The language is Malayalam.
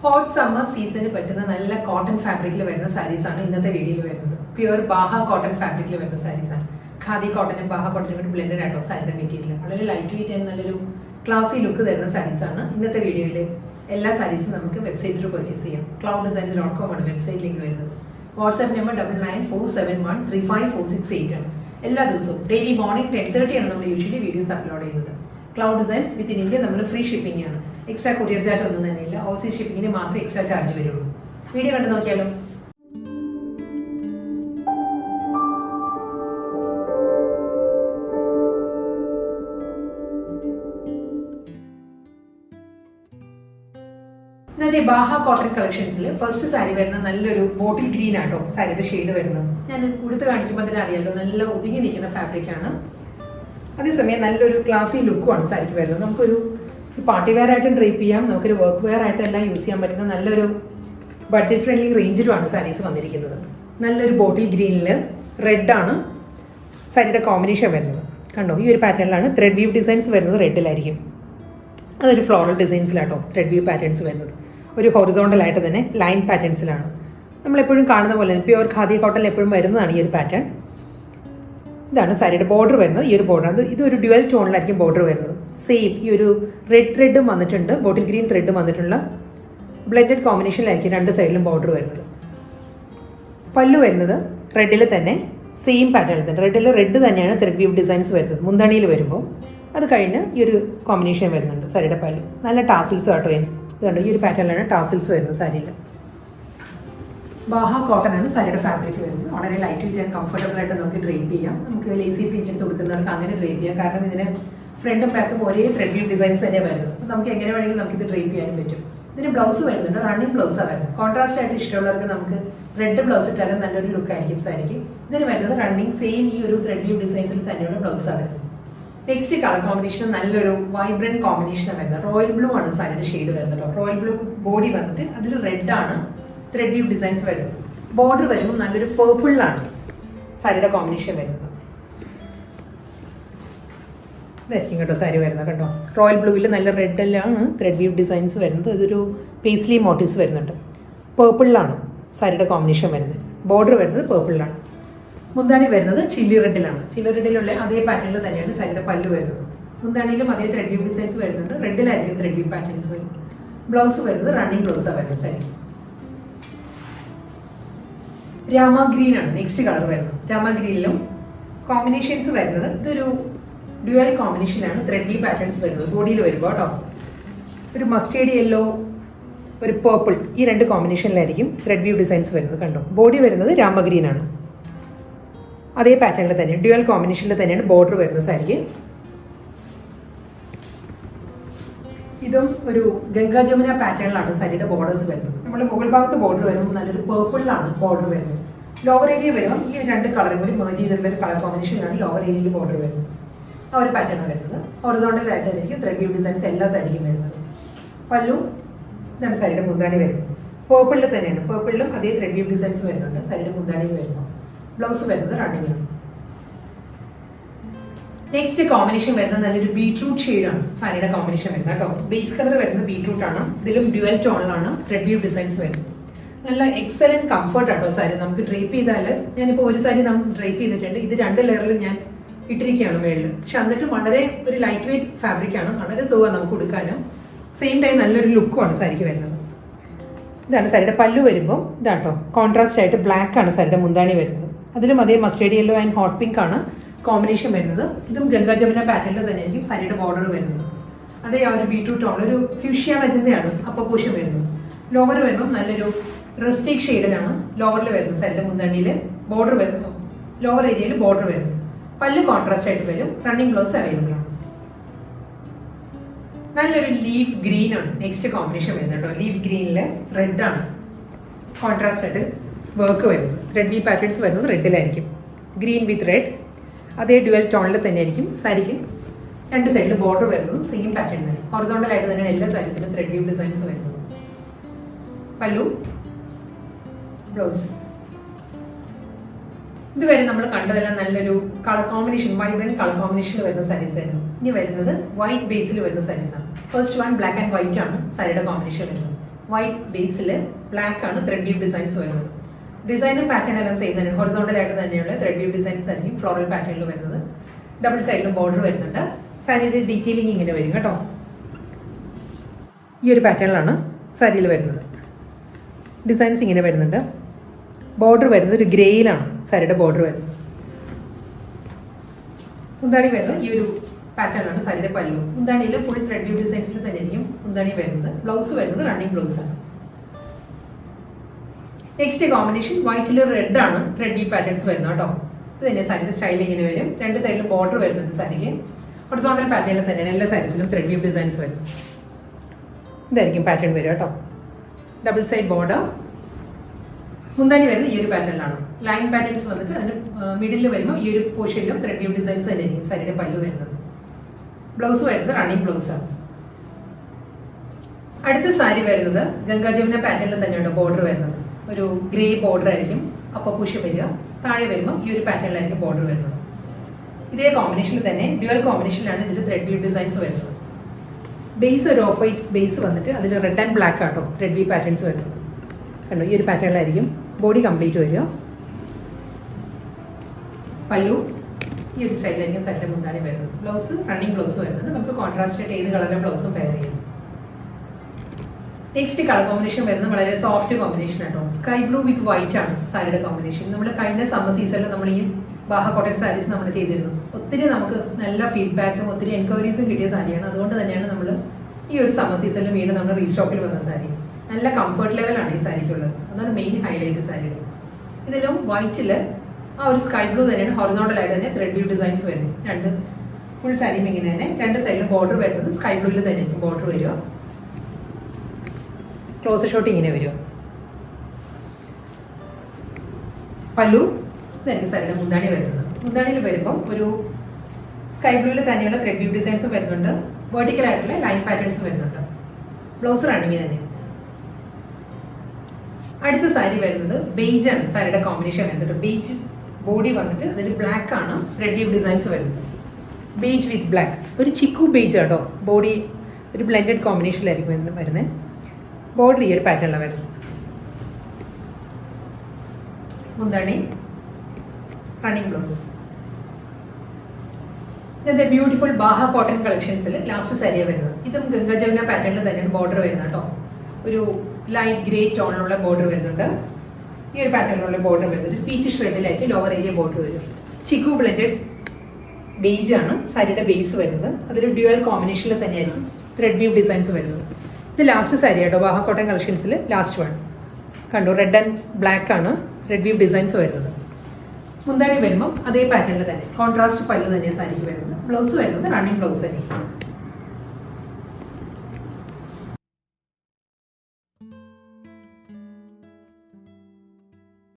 ഹോട്ട് സമ്മർ സീസണിന് പറ്റുന്ന നല്ല കോട്ടൺ ഫാബ്രിക്കിൽ വരുന്ന സാരീസാണ് ഇന്നത്തെ വീഡിയോയിൽ വരുന്നത്. പ്യുവർ ബാഹ കോട്ടൺ ഫാബ്രിക്കിൽ വരുന്ന സാരീസാണ്. ഖാദി കോട്ടനും ബാഹ കോട്ടനും കൂടി ബ്ലെൻഡഡ് ആട്ടോ സാരിയുടെ മെറ്റീരിയൽ. വളരെ ലൈറ്റ് വെയിറ്റ് ആൻഡ് നല്ലൊരു ക്ലാസി ലുക്ക് തരുന്ന സാരീസാണ്. ഇന്നത്തെ വീഡിയോയിൽ എല്ലാ സാരീസും നമുക്ക് വെബ്സൈറ്റ് ത്രൂ പർച്ചേസ് ചെയ്യാം. clouddesigns.com ആണ് വെബ്സൈറ്റ് ലിങ്ക് വരുന്നത്. വാട്സ്ആപ്പ് നമ്പർ 9947135468 ആണ്. എല്ലാ ദിവസവും ഡെയിലി മോർണിംഗ് 10:30 ആണ് നമ്മൾ യൂഷ്വലി വീഡിയോസ് അപ്ലോഡ് ചെയ്യുന്നത്. ക്ലൗഡ് ഡിസൈൻസ് വിത്തിൻ ഇന്ത്യ നമ്മൾ ഫ്രീ ഷിപ്പിംഗ് ആണ്. എക്സ്ട്രാ കൊറിയർ ചാർജ് ഒന്നും തന്നെ ഇല്ല. ഓവർസീസ് ഷിപ്പിങ്ങിന് മാത്രമേ എക്സ്ട്രാ ചാർജ് വരുള്ളൂ. വീഡിയോ കണ്ടു നോക്കിയാലോ. ഇന്നത്തെ ബാഹ കോട്ടൺ കളക്ഷൻസിൽ ഫസ്റ്റ് സാരി വരുന്ന നല്ലൊരു ബോട്ടിൽ ഗ്രീൻ ആട്ടോ സാരിയുടെ ഷെയ്ഡ് വരുന്നത്. ഞാൻ ഉടുത്ത് കാണിക്കുമ്പോൾ തന്നെ അറിയാലോ, നല്ല ഒതുങ്ങി നിൽക്കുന്ന ഫാബ്രിക്കാണ്. അതേസമയം നല്ലൊരു ക്ലാസി ലുക്കുമാണ് സാരിക്ക് വരുന്നത്. നമുക്കൊരു പാർട്ടി വെയർ ആയിട്ടും ഡ്രേപ്പ് ചെയ്യാം, നമുക്കൊരു വർക്ക് വെയർ ആയിട്ട് എല്ലാം യൂസ് ചെയ്യാൻ പറ്റുന്ന നല്ലൊരു ബഡ്ജറ്റ് ഫ്രണ്ട്ലി റേഞ്ചിലുമാണ് സാരീസ് വന്നിരിക്കുന്നത്. നല്ലൊരു ബോട്ടിൽ ഗ്രീനിൽ റെഡാണ് സാരിയുടെ കോമ്പിനേഷൻ വരുന്നത്. കണ്ടോ, ഈ ഒരു പാറ്റേണിലാണ് ത്രെഡ് വ്യൂ ഡിസൈൻസ് വരുന്നത്. റെഡിലായിരിക്കും. അതൊരു ഫ്ലോറൽ ഡിസൈൻസിലാട്ടോ ത്രെഡ് വ്യൂ പാറ്റേൺസ് വരുന്നത്. ഒരു ഹൊറിസോണ്ടലായിട്ട് തന്നെ ലൈൻ പാറ്റേൺസിലാണ് നമ്മളെപ്പോഴും കാണുന്ന പോലെ പ്യുവർ ഖാദി കോട്ടണിൽ എപ്പോഴും വരുന്നതാണ് ഈ ഒരു പാറ്റേൺ. ഇതാണ് സാരിയുടെ ബോർഡർ വരുന്നത്. ഈ ഒരു ബോർഡർ ഇതൊരു ഡ്യുവൽ ടോണിലായിരിക്കും ബോർഡർ വരുന്നത്. സെയിം ഈ ഒരു റെഡ് ത്രെഡും വന്നിട്ടുണ്ട്, ബോട്ടിൽ ഗ്രീൻ ത്രെഡും വന്നിട്ടുള്ള ബ്ലെൻഡഡ് കോമ്പിനേഷനിലായിരിക്കും രണ്ട് സൈഡിലും ബോർഡർ വരുന്നത്. പല്ലു വരുന്നത് റെഡിൽ തന്നെ സെയിം പാറ്റേണിൽ തന്നെ റെഡ് തന്നെയാണ് ത്രെഡ് വ്യൂ ഡിസൈൻസ് വരുന്നത്. മുന്താണിയിൽ വരുമ്പോൾ അത് കഴിഞ്ഞ് ഈ ഒരു കോമ്പിനേഷൻ വരുന്നുണ്ട് സാരിയുടെ പല്ലു. നല്ല ടാസിൽസും ആട്ടോ. ഇതുണ്ട്, ഈ ഒരു പാറ്റേണിലാണ് ടാസിൽസ് വരുന്നത് സാരിയിൽ. ബാഹ കോട്ടൺ ആണ് സാരിയുടെ ഫാബ്രിക് വരുന്നത്. വളരെ ലൈറ്റ് വെയിറ്റ് ആൻഡ് കംഫർട്ടബിൾ ആയിട്ട് നമുക്ക് ഡ്രേപ്പ് ചെയ്യാം. നമുക്ക് ലേസി പീച്ച് എടുത്ത് കൊടുക്കുന്നവർക്ക് അങ്ങനെ ഡ്രേപ്പ് ചെയ്യാം. കാരണം ഇതിന് ഫ്രണ്ടും ബാക്കും ഒരേ ത്രെഡ് വ്യൂ ഡിസൈൻസ് തന്നെ വരുന്നത്. അപ്പോൾ നമുക്ക് എങ്ങനെ വേണമെങ്കിലും നമുക്കിത് ഡ്രേപ്പ് ചെയ്യാനും പറ്റും. ഇതിന് ബ്ലൗസ് വരുന്നുണ്ട്, റണ്ണിങ് ബ്ലൗസാണ് വരുന്നത്. കോൺട്രാസ്റ്റ് ആയിട്ട് ഇഷ്ടമുള്ളവർക്ക് നമുക്ക് റെഡ് ബ്ലൗസ് ഇട്ടാലും നല്ലൊരു ലുക്ക് ആയിരിക്കും സാരിക്ക്. ഇതിന് വരുന്നത് റണ്ണിങ് സെയിം ഈ ഒരു ത്രെഡ് വ്യൂ ഡിസൈൻസിൽ തന്നെയുള്ള ബ്ലൗസാണ് വരുന്നത്. നെക്സ്റ്റ് കളർ കോമ്പിനേഷൻ നല്ലൊരു വൈബ്രന്റ് കോമ്പിനേഷനാണ് വരുന്നത്. റോയൽ ബ്ലൂ ആണ് സാരിയുടെ ഷെയ്ഡ് വരുന്നത്. റോയൽ ബ്ലൂ ബോഡി വന്നിട്ട് അതിൽ റെഡ് ആണ് ത്രെഡ് വ്യൂ ഡിസൈൻസ് വരുന്നത്. ബോർഡർ വരുമ്പോൾ നല്ലൊരു പേർപ്പിളിലാണ് സാരിയുടെ കോമ്പിനേഷൻ വരുന്നത്. ഇതായിരിക്കും കേട്ടോ സാരി വരുന്നത്. കേട്ടോ, റോയൽ ബ്ലൂവിൽ നല്ല റെഡിലാണ് ത്രെഡ് വ്യൂ ഡിസൈൻസ് വരുന്നത്. ഇതൊരു പേസ്ലി മോട്ടീവ്സ് വരുന്നുണ്ട്. പേർപ്പിളിലാണ് സാരിയുടെ കോമ്പിനേഷൻ വരുന്നത്. ബോർഡർ വരുന്നത് പേർപ്പിളിലാണ്. മുന്താണി വരുന്നത് ചില്ലി റെഡിലാണ്. ചില്ലി റെഡിലുള്ള അതേ പാറ്റേണിൽ തന്നെയാണ് സാരിയുടെ പല്ലു വരുന്നത്. മുന്താണിയിലും അതേ ത്രെഡ് വ്യൂ ഡിസൈൻസ് വരുന്നുണ്ട്. റെഡിലായിരിക്കും ത്രെഡ് വ്യൂ പാറ്റേൺസ് വരുന്നത്. ബ്ലൗസ് വരുന്നത് റണ്ണിങ് ബ്ലൗസാണ് വരുന്നത് സാരി. രാമ ഗ്രീൻ ആണ് നെക്സ്റ്റ് കളർ വരുന്നത്. രാമ ഗ്രീനിലും കോമ്പിനേഷൻസ് വരുന്നത് ഇതൊരു ഡ്യുവൽ കോമ്പിനേഷനാണ് ത്രെഡ് വ്യൂ പാറ്റേൺസ് വരുന്നത്. ബോഡിയിൽ വരുമ്പോൾ കേട്ടോ ഒരു മസ്റ്റേർഡ് യെല്ലോ, ഒരു പേർപ്പിൾ, ഈ രണ്ട് കോമ്പിനേഷനിലായിരിക്കും ത്രെഡ് വ്യൂ ഡിസൈൻസ് വരുന്നത്. കണ്ടോ, ബോഡി വരുന്നത് രാമ ഗ്രീൻ ആണ്. അതേ പാറ്റേണിൽ തന്നെ ഡ്യുവൽ കോമ്പിനേഷനിൽ തന്നെയാണ് ബോർഡർ വരുന്നത് സാരിക്ക്. ഇതും ഒരു ഗംഗാ ജമുന പാറ്റേണിലാണ് സാരിയുടെ ബോർഡേഴ്സ് വരുന്നത്. നമ്മുടെ മുകൾ ഭാഗത്ത് ബോർഡർ വരുമ്പോൾ നല്ലൊരു പേർപ്പിളിലാണ് ബോർഡർ വരുന്നത്. ലോവർ ഏരിയ വരുമ്പോൾ ഈ രണ്ട് കളറും കൂടി മേർജ് ചെയ്തിട്ടുള്ള ഒരു കളർ കോമ്പിനേഷനാണ് ലോവർ ഏരിയയിൽ ബോർഡർ വരുന്നത്. ആ ഒരു പാറ്റേണാണ് വരുന്നത്. ഹൊറിസോണ്ടൽ ആയിട്ടായിരിക്കും ത്രെഡ് വ്യൂ ഡിസൈൻസ് എല്ലാ സാരിക്കും വരുന്നത്. പല്ലു ഇതാണ് സാരിയുടെ മുന്താണി വരുന്നത്. പേർപ്പിളിൽ തന്നെയാണ്. പേർപ്പിളിലും അതേ ത്രെഡ് വ്യൂ ഡിസൈൻസ് വരുന്നുണ്ട് സാരിയുടെ മുന്താണിയിൽ വരുമ്പോൾ. ബ്ലൗസ് വരുന്നത് റണ്ണിങ് ആണ്. നെക്സ്റ്റ് കോമ്പിനേഷൻ വരുന്നത് നല്ലൊരു ബീട്രൂട്ട് ഷെയ്ഡാണ് സാരിയുടെ കോമ്പിനേഷൻ വരുന്നത് കേട്ടോ. ബേസ് കളർ വരുന്നത് ബീട്രൂട്ട് ആണ്. ഇതിലും ഡ്യുവൽ ടോണിലാണ് ത്രെഡ് വ്യൂ ഡിസൈൻസ് വരുന്നത്. നല്ല എക്സലന്റ് കംഫർട്ട് ആട്ടോ സാരി. നമുക്ക് ഡ്രേപ്പ് ചെയ്താൽ, ഞാനിപ്പോൾ ഒരു സാരി നമുക്ക് ഡ്രേപ്പ് ചെയ്തിട്ടുണ്ട്. ഇത് 2 ലെയറിൽ ഞാൻ ഇട്ടിരിക്കുകയാണ് മേളിൽ. പക്ഷെ എന്നിട്ട് വളരെ ഒരു ലൈറ്റ് വെയിറ്റ് ഫാബ്രിക്കാണ്. വളരെ സുഖമാണ് നമുക്ക് കൊടുക്കാനും. സെയിം ടൈം നല്ലൊരു ലുക്കുമാണ് സാരിക്ക് വരുന്നത്. ഇതാണ് സാരിയുടെ പല്ലു വരുമ്പോൾ ഇതാട്ടോ കോൺട്രാസ്റ്റ് ആയിട്ട് ബ്ലാക്ക് ആണ് സാരിയുടെ മുന്താണി വരുന്നത്. അതിലും അതേ mustard yellow and hot pink ആണ് കോമ്പിനേഷൻ വരുന്നത്. ഇതും ഗംഗാ ജമുന പാറ്റേണിൽ തന്നെയായിരിക്കും സാരിയുടെ ബോർഡർ വരുന്നത്. അതേ ആ ഒരു ബീട്രൂട്ട് ടോൺ, ഒരു ഫ്യൂഷ്യ മജന്തയാണ് അപ്പർ പോർഷൻ വരുന്നത്. ലോവർ വരുമ്പോൾ നല്ലൊരു റസ്റ്റിക് ഷെയ്ഡിലാണ് ലോവറിൽ വരുന്നത്. സാരിയുടെ മുന്താണിയിൽ ബോർഡർ വരുന്നു. ലോവർ ഏരിയയിൽ ബോർഡർ വരുന്നു. പല്ല് കോൺട്രാസ്റ്റ് ആയിട്ട് വരും. റണ്ണിങ് ബ്ലൗസ് അവൈലബിൾ ആണ്. നല്ലൊരു ലീഫ് ഗ്രീൻ ആണ് നെക്സ്റ്റ് കോമ്പിനേഷൻ വരുന്നത് കേട്ടോ. ലീഫ് ഗ്രീനിൽ റെഡ് ആണ് കോൺട്രാസ്റ്റ് ആയിട്ട് വർക്ക് വരുന്നത്. ത്രെഡ് വ്യൂ പാറ്റേൺസ് വരുന്നത് റെഡിലായിരിക്കും. ഗ്രീൻ വിത്ത് റെഡ് അതേ ഡ്യുവൽ ടോണിൽ തന്നെയായിരിക്കും സാരിക്ക് രണ്ട് സൈഡിൽ ബോർഡർ വരുന്നതും സെയിം പാറ്റേൺ തന്നെ. ഹൊറിസോണ്ടൽ ആയിട്ട് തന്നെയാണ് എല്ലാ സാരീസിലും ത്രെഡ് വ്യൂ ഡിസൈൻസ് വരുന്നത്. പല്ലു, ബ്ലൗസ്. ഇതുവരെ നമ്മൾ കണ്ടതെല്ലാം നല്ലൊരു കളർ കോമ്പിനേഷൻ, വൈബ്രന്റ് കളർ കോമ്പിനേഷനിൽ വരുന്ന സാരീസ് ആയിരുന്നു. ഇനി വരുന്നത് വൈറ്റ് ബേസിൽ വരുന്ന സാരീസാണ്. First one black and white ആണ് സാരിയുടെ കോമ്പിനേഷൻ വരുന്നത്. വൈറ്റ് ബേസിൽ ബ്ലാക്ക് ആണ് ത്രെഡ് വീവ് ഡിസൈൻസ് വരുന്നത്. ഡിസൈനും പാറ്റേൺ എല്ലാം ചെയ്യുന്നതിന് ഹൊറിസോണ്ടൽ ആയിട്ട് തന്നെയുള്ള ത്രെഡ് വീവ് ഡിസൈൻസ് ആയിരിക്കും ഫ്ലോറൽ പാറ്റേണിൽ വരുന്നത്. ഡബിൾ സൈഡിലും ബോർഡർ വരുന്നുണ്ട്. സാരിയുടെ ഡീറ്റെയിലിംഗ് ഇങ്ങനെ വരും കേട്ടോ. ഈ ഒരു പാറ്റേണിലാണ് സാരിയിൽ വരുന്നത്. ഡിസൈൻസ് ഇങ്ങനെ വരുന്നുണ്ട്. ബോർഡർ വരുന്നത് ഒരു ഗ്രേയിലാണ് സാരിയുടെ ബോർഡർ വരുന്നത്. മുന്താണി വരുന്നത് ഈ ഒരു പാറ്റേണാണ് സാരിയുടെ പല്ലു. മുന്താണിയിൽ ഫുൾ ത്രെഡ് വീവ് ഡിസൈൻസിൽ തന്നെയായിരിക്കും മുന്താണി വരുന്നത്. ബ്ലൗസ് വരുന്നത് റണ്ണിങ് ബ്ലൗസ് ആണ്. നെക്സ്റ്റ് കോമ്പിനേഷൻ വൈറ്റിൽ റെഡ് ആണ് ത്രെഡ് വീവ് പാറ്റേൺസ് വരുന്നത് കേട്ടോ. ഇത് തന്നെ സാരിയുടെ സ്റ്റൈൽ ഇങ്ങനെ വരും. രണ്ട് സൈഡിലും ബോർഡർ വരുന്നുണ്ട് സാരിക്ക്. ഹൊറിസോണ്ടൽ പാറ്റേണിൽ തന്നെയാണ് എല്ലാ സാരീസിലും ത്രെഡ് വീവ് ഡിസൈൻസ് വരും. ഇതായിരിക്കും പാറ്റേൺ വരിക കേട്ടോ. Double side border. മുന്താണി വരുന്നത് ഈ ഒരു പാറ്റേണിലാണ്. ലൈൻ പാറ്റേൺസ് വന്നിട്ട് അതിന് മിഡിലിൽ വരുമ്പോൾ ഈ ഒരു പോർഷനിലും ത്രെഡ് വീവ് ഡിസൈൻസ് തന്നെയായിരിക്കും സാരിയുടെ പല്ലു വരുന്നത്. ബ്ലൗസ് വരുന്നത് റണ്ണിങ് ബ്ലൗസ് ആണ്. അടുത്ത സാരി വരുന്നത് ഗംഗാ ജമുന പാറ്റേണിൽ തന്നെയാണ് ബോർഡർ വരുന്നത്. ഒരു ഗ്രേ ബോർഡർ ആയിരിക്കും അപ്പോൾ പുഷ് വരിക. താഴെ വരുമ്പോൾ ഈ ഒരു പാറ്റേണിലായിരിക്കും ബോർഡർ വരുന്നത്. ഇതേ കോമ്പിനേഷനിൽ തന്നെ ഡ്യുവൽ കോമ്പിനേഷനിലാണ് ഇതിൽ ത്രെഡ് വീവ് ഡിസൈൻസ് വരുന്നത്. ബേസ് ഒരു ഓഫ് വൈറ്റ് ബേസ് വന്നിട്ട് അതിൽ റെഡ് ആൻഡ് ബ്ലാക്ക് ആട്ടോ ത്രെഡ് വീവ് പാറ്റേൺസ് വരുന്നത്. കണ്ടോ, ഈ ഒരു പാറ്റേണിലായിരിക്കും ബോഡി കംപ്ലീറ്റ് വരിക. പല്ലു ഈ ഒരു സ്റ്റൈലിലായിരിക്കും സാരിയുടെ മുന്താണി വരുന്നത്. ബ്ലൗസ് റണ്ണിങ് ബ്ലൗസ് വരുന്നത്. നമുക്ക് കോൺട്രാസ്റ്റ് ആയിട്ട് ഏത് കളറിലെ ബ്ലൗസും പെയർ ചെയ്യാം. നെക്സ്റ്റ് കളർ കോമ്പിനേഷൻ വരുന്നത് വളരെ സോഫ്റ്റ് കോമ്പിനേഷൻ ആട്ടോ. സ്കൈ ബ്ലൂ വിത്ത് വൈറ്റ് ആണ് സാരിയുടെ കോമ്പിനേഷൻ. നമ്മൾ കഴിഞ്ഞ സമ്മർ സീസണിൽ നമ്മൾ ഈ ബാഹ കോട്ടൺ സാരീസ് നമ്മൾ ചെയ്തിരുന്നു. ഒത്തിരി നമുക്ക് നല്ല ഫീഡ്ബാക്കും ഒത്തിരി എൻക്വയറീസും കിട്ടിയ സാരിയാണ്. അതുകൊണ്ട് തന്നെയാണ് നമ്മൾ ഈ ഒരു സമ്മർ സീസണിൽ വീണ്ടും നമ്മൾ റീസ്റ്റോക്കിൽ വന്ന സാരി. നല്ല കംഫർട്ട് ലെവലാണ് ഈ സാരിക്കുള്ളത്. അതാണ് മെയിൻ ഹൈലൈറ്റ് സാരിയുടെ. ഇതിലും വൈറ്റിൽ ആ ഒരു സ്കൈ ബ്ലൂ തന്നെയാണ് ഹൊറിസോണ്ടൽ ആയിട്ട് തന്നെ ത്രെഡ് വീവ് ഡിസൈൻസ് വരും. രണ്ട് ഫുൾ സാരിയും ഇങ്ങനെ തന്നെ രണ്ട് സൈഡിലും ബോർഡർ വരുന്നത് സ്കൈ ബ്ലൂവിൽ തന്നെയായിരിക്കും ബോർഡർ വരിക. ക്ലോസ് ഷോട്ട് ഇങ്ങനെ വരും. പല്ലു ഇതായിരിക്കും സാരിയുടെ മുന്താണി വരുന്നത്. മുന്താണിയിൽ വരുമ്പോൾ ഒരു സ്കൈ ബ്ലൂവിൽ തന്നെയുള്ള ത്രെഡ് വീവ് ഡിസൈൻസ് വരുന്നുണ്ട്. വെർട്ടിക്കൽ ആയിട്ടുള്ള ലൈൻ പാറ്റേൺസ് വരുന്നുണ്ട്. ബ്ലൗസ് റണ്ണിങ് തന്നെ. അടുത്ത സാരി വരുന്നത് ബേജ് ആണ് സാരിയുടെ കോമ്പിനേഷൻ വരുന്നത്. ബേജ് ബോഡി വന്നിട്ട് അതിൽ ബ്ലാക്ക് ആണ് ത്രെഡ് വീവ് ഡിസൈൻസ് വരുന്നത്. ബേജ് വിത്ത് ബ്ലാക്ക് ഒരു ചിക്കു ബേജ് കേട്ടോ. ബോഡി ഒരു ബ്ലെൻഡഡ് കോമ്പിനേഷനിലായിരിക്കും വരുന്നത്. ബോർഡർ ഈ ഒരു പാറ്റേണിലാണ് വരുന്നത്. മുന്താണി റണ്ണിങ് ബ്ലൗസ്. ഇന്നത്തെ ബ്യൂട്ടിഫുൾ ബാഹ കോട്ടൺ കളക്ഷൻസിൽ ലാസ്റ്റ് സാരിയാണ് വരുന്നത്. ഇതും ഗംഗാ ജമുന പാറ്റേണിൽ തന്നെയാണ് ബോർഡർ വരുന്നത് കേട്ടോ. ഒരു ലൈറ്റ് ഗ്രേ ടോണിലുള്ള ബോർഡർ വരുന്നുണ്ട്. ഈ ഒരു പാറ്റേണിലുള്ള ബോർഡർ വരുന്നത് ഒരു പീച്ച് ഷ്രെഡിലായിട്ട് ലോവർ ഏരിയ ബോർഡർ വരും. ചിക്കു ബ്ലെൻഡഡ് ബേജ് ആണ് സാരിയുടെ ബേസ് വരുന്നത്. അതൊരു ഡ്യുവൽ കോമ്പിനേഷനിൽ തന്നെയായിരിക്കും ത്രെഡ് വീവ് ഡിസൈൻസ് വരുന്നത്. ഇത് ലാസ്റ്റ് സാരി കേട്ടോ ബാഹ കോട്ടൺ കളക്ഷൻസിൽ ലാസ്റ്റ് വൺ. കണ്ടു, റെഡ് ആൻഡ് ബ്ലാക്ക് ആണ് ത്രെഡ് വീവ് ഡിസൈൻസ് വരുന്നത്. മുന്താണി വരുമ്പോൾ അതേ പാറ്റേണിൽ തന്നെ കോൺട്രാസ്റ്റ് പല്ലു തന്നെയാണ് സാരിക്ക് വരുന്നത്. ബ്ലൗസ് വരുന്നത് റണ്ണിങ് ബ്ലൗസ് ആയിരിക്കും.